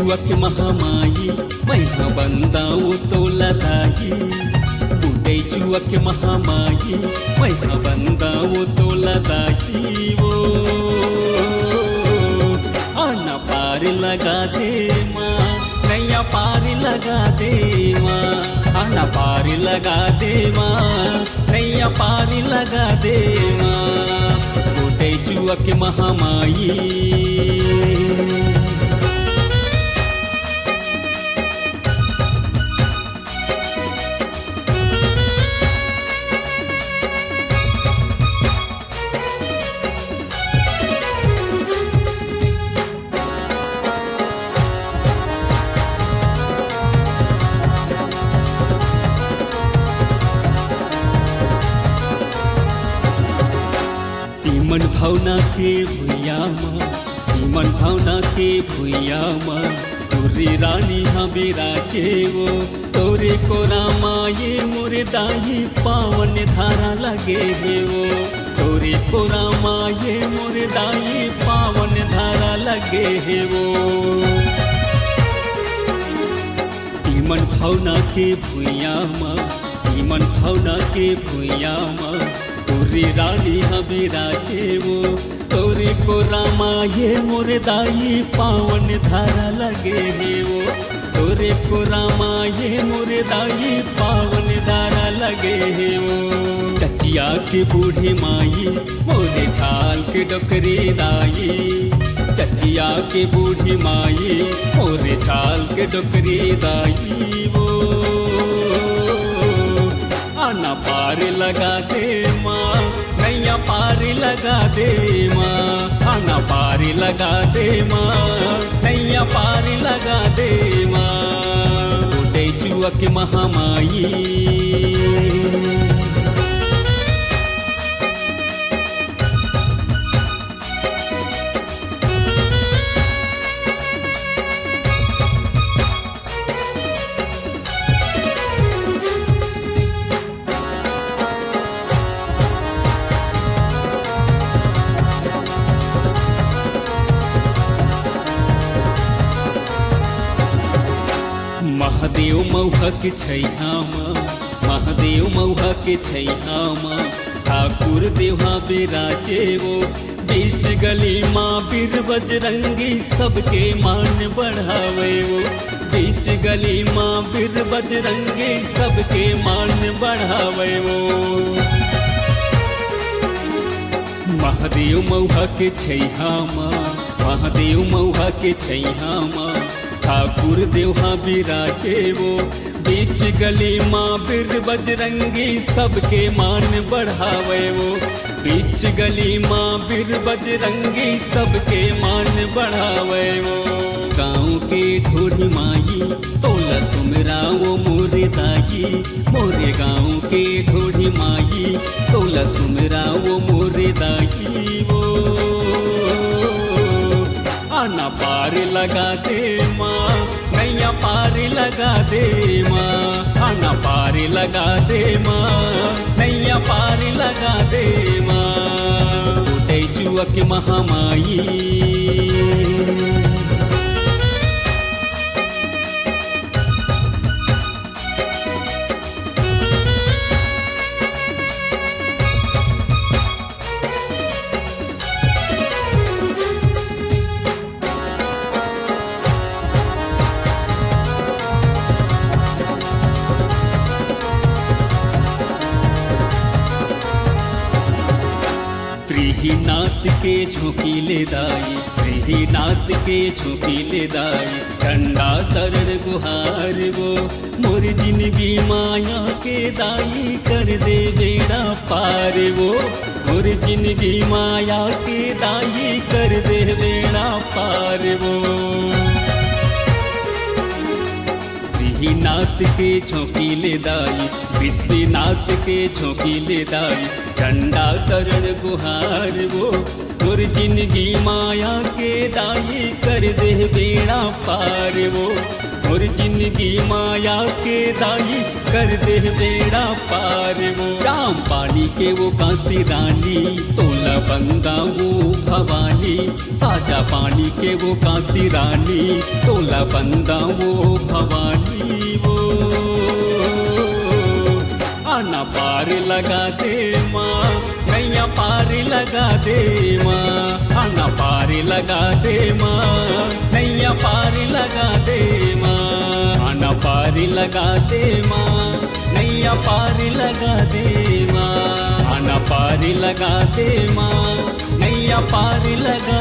चुअक महामाई मैं बंदाऊ तोला दाई बूटे चुअक महामाई मैं बंदाऊ तोला दाई वो आना पार लगा दे माँ नैया पार लगा दे माँ आना पार लगा दे माँ नैया पार लगा दे माँ बूटे चुअक महामाई मन भावना के भुइया मन भावना के भुइया तोरे रानी हमें राजे वो तोरे को रामा ये मोरे दाई पावन धारा लगे है वो तोरे को रामा ये मोरे दाई पावन धारा लगे है वो मन भावना के भुइया मन भावना के भुइया तोरे रानी हमें राजे वो तोरे को रामा ये मोरे दाई पावन धारा लगे है वो तोरे को रामा ये मोरे दाई पावन धारा लगे है वो चचिया के बूढ़ी माई मोरे छाल के डोकरी दाई चचिया के बूढ़ी माई मोरे छाल के डोकरी दाई वो आना पार लगा दे माँ नैया पार लगा दे माँ आना पार लगा दे माँ नैया पार लगा दे माँ बूटे चुअक महामाई महादेव मौहक छैहामा महादेव मौहक छैहामा ठाकुर देवा बिराजे वो बीच गली माँ बीर बजरंगी सबके मान बढ़ावे वो बीच गली माँ बीर बजरंगी सबके मान बढ़ावे वो महादेव मौहक छैहामा महादेव मौहक छैहामा ठाकुर देवा बिराजे वो बीच गली माँ बीर बजरंगी सबके मान बढ़ावे वो बीच गली माँ बीर बजरंगी सबके मान बढ़ावे वो गाँव के ढोढ़ी माई तोला सुमरा वो मोरे दाई मोरे गाँव के ढोढ़ी माई तोला सुमरा वो मोरे दाई वो आना पार लगा दे माँ नैया पार लगा दे माँ आना पार लगा दे माँ नैया पार लगा दे माँ बूटे चुअक महामाई नाथ के झोंकीले दाई नाथ के झोंकीले दाई ठंडा तरन गुहार वो मोर जिंदगी माया के दाई कर दे बेड़ा पार वो मोर जिंदगी माया के दाई कर दे बेड़ा पार वो नाथ के झोंकीले दाई विश्वनाथ के झोंकीले दाई ठंडा तरन गुहार वो मोर जिंदगी माया के दाई कर दे बेड़ा पार वो मोर जिंदगी माया के दाई कर दे बेड़ा पार वो राम पानी के वो कांसी रानी तोला बंदा वो भवानी, ताजा पानी के वो कांसी रानी, तोला बंदा वो भवानी वो। आना पार लगा दे माँ, नैया पार लगा दे माँ, आना पार लगा दे माँ, नैया पार लगा दे माँ, आना पार लगा दे माँ, नैया पार लगा दे माँ, आना पार लगा दे माँ, नैया पार लगा